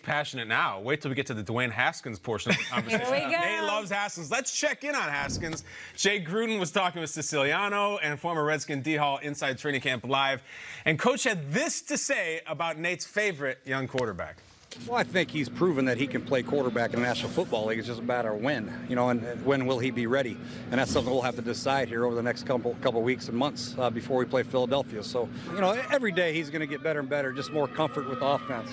Passionate now. Wait till we get to the Dwayne Haskins portion of the conversation. Here we go. Nate loves Haskins. Let's check in on Haskins. Jay Gruden was talking with Siciliano and former Redskin D. Hall inside training camp live. And Coach had this to say about Nate's favorite young quarterback. Well, I think he's proven that he can play quarterback in the National Football League. It's just a matter of when, and when will he be ready? And that's something we'll have to decide here over the next couple weeks and months before we play Philadelphia. So, every day he's going to get better and better, just more comfort with the offense.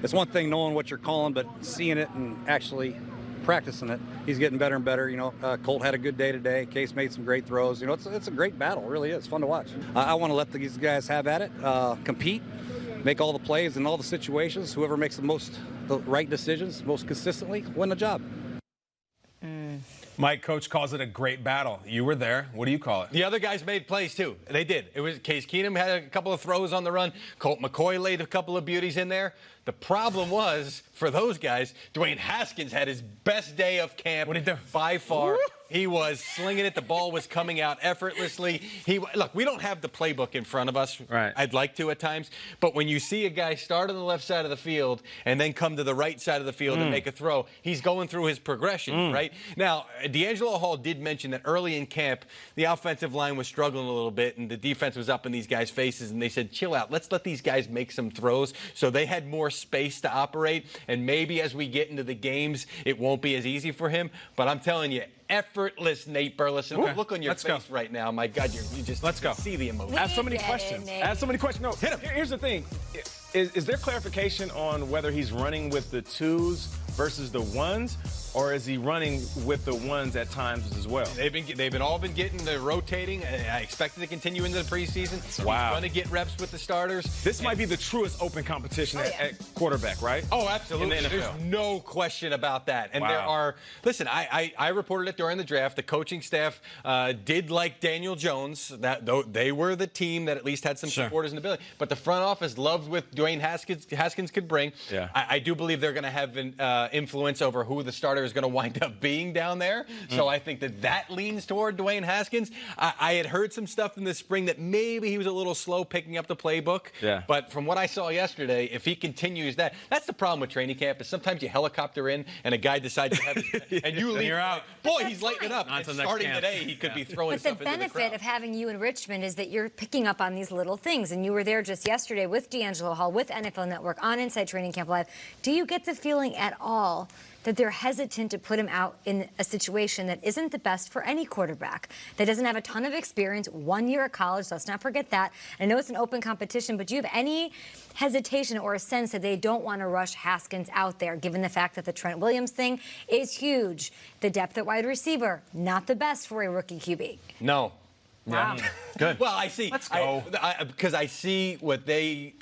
It's one thing knowing what you're calling, but seeing it and actually practicing it, he's getting better and better. Colt had a good day today. Case made some great throws. It's a great battle. It really is. It's fun to watch. I want to let these guys have at it, compete, make all the plays in all the situations. Whoever makes the right decisions most consistently win the job. Mike, Coach calls it a great battle. You were there. What do you call it? The other guys made plays, too. They did. It was Case Keenum had a couple of throws on the run. Colt McCoy laid a couple of beauties in there. The problem was, for those guys, Dwayne Haskins had his best day of camp. What did he do? By far. He was slinging it. The ball was coming out effortlessly. Look, we don't have the playbook in front of us. Right. I'd like to at times. But when you see a guy start on the left side of the field and then come to the right side of the field and make a throw, he's going through his progression, right? Now, D'Angelo Hall did mention that early in camp, the offensive line was struggling a little bit and the defense was up in these guys' faces. And they said, chill out. Let's let these guys make some throws. So they had more space to operate. And maybe as we get into the games, it won't be as easy for him. But I'm telling you, effortless Nate Burleson. Look on your face right now. My God, you just see the emotion. I have so many questions. No, hit him. Here's the thing. Is there clarification on whether he's running with the twos versus the ones, or is he running with the ones at times as well? They've all been getting the rotating. I expect it to continue into the preseason. Wow. He's going to get reps with the starters. This might be the truest open competition at quarterback, right? Oh, absolutely. In the NFL. There's no question about that. And there are, listen, I reported it during the draft. The coaching staff did like Daniel Jones. They were the team that at least had some supporters in the building. But the front office loved what Dwayne Haskins could bring. Yeah. I do believe they're going to have an influence over who the starter is going to wind up being down there. So I think that leans toward Dwayne Haskins. I had heard some stuff in the spring that maybe he was a little slow picking up the playbook. Yeah. But from what I saw yesterday, if he continues that's the problem with training camp is sometimes you helicopter in and a guy decides to have his, and you leave. You're out. Boy, he's lighting it up. And starting today, he could be throwing stuff into the crowd. But the benefit of having you in Richmond is that you're picking up on these little things. And you were there just yesterday with D'Angelo Hall, with NFL Network, on Inside Training Camp Live. Do you get the feeling at all that they're hesitant to put him out in a situation that isn't the best for any quarterback, that doesn't have a ton of experience, 1 year at college, let's not forget that. I know it's an open competition, but do you have any hesitation or a sense that they don't want to rush Haskins out there, given the fact that the Trent Williams thing is huge? The depth at wide receiver, not the best for a rookie QB. No. Wow. Yeah. Good. Well, I see. Let's go. Because I see what they...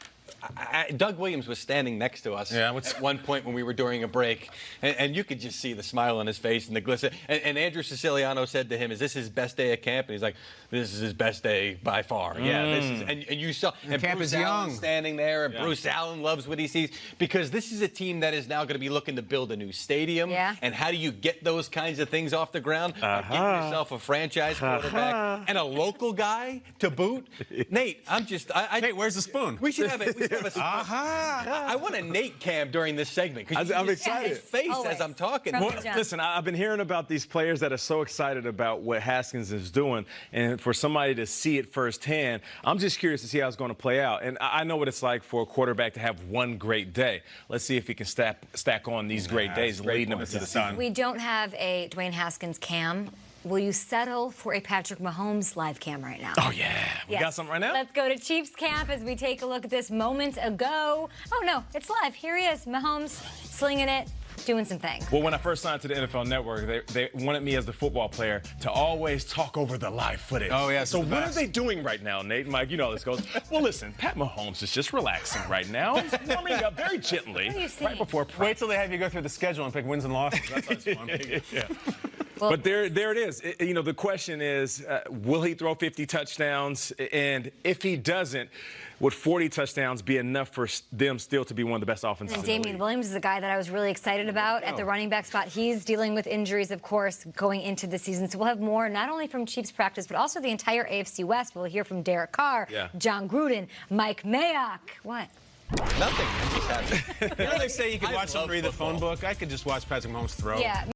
Doug Williams was standing next to us at one point when we were during a break, and you could just see the smile on his face and the glisten. And Andrew Siciliano said to him, "Is this his best day at camp?" And he's like, "This is his best day by far." Yeah, this is. And you saw, and camp Bruce is Allen young. standing there, and Bruce Allen loves what he sees because this is a team that is now going to be looking to build a new stadium. Yeah. And how do you get those kinds of things off the ground? By getting yourself a franchise quarterback and a local guy to boot. Nate, Nate, where's the spoon? We should have it. I want a Nate cam during this segment. I'm excited. His face as I'm talking. Well, listen, I've been hearing about these players that are so excited about what Haskins is doing, and for somebody to see it firsthand, I'm just curious to see how it's going to play out. And I know what it's like for a quarterback to have one great day. Let's see if he can stack on these great days leading up to the season. We don't have a Dwayne Haskins cam. Will you settle for a Patrick Mahomes live cam right now? Oh, yeah. We got something right now? Let's go to Chiefs camp as we take a look at this moments ago. Oh, no, it's live. Here he is, Mahomes, slinging it, doing some things. Well, when I first signed to the NFL Network, they wanted me as the football player to always talk over the live footage. Oh, yeah. So what are they doing right now, Nate and Mike? You know how this goes. Well, listen, Pat Mahomes is just relaxing right now. He's warming up very gently right before practice. Wait till they have you go through the schedule and pick wins and losses. That's always fun. Yeah. Well, but there it is. The question is, will he throw 50 touchdowns? And if he doesn't, would 40 touchdowns be enough for them still to be one of the best offenses in the league? Damian Williams is a guy that I was really excited about at the running back spot. He's dealing with injuries, of course, going into the season. So we'll have more, not only from Chiefs practice, but also the entire AFC West. We'll hear from Derek Carr, John Gruden, Mike Mayock. What? Nothing. I'm just happy. You know they say you can watch someone read the phone book? I could just watch Patrick Mahomes throw. Yeah.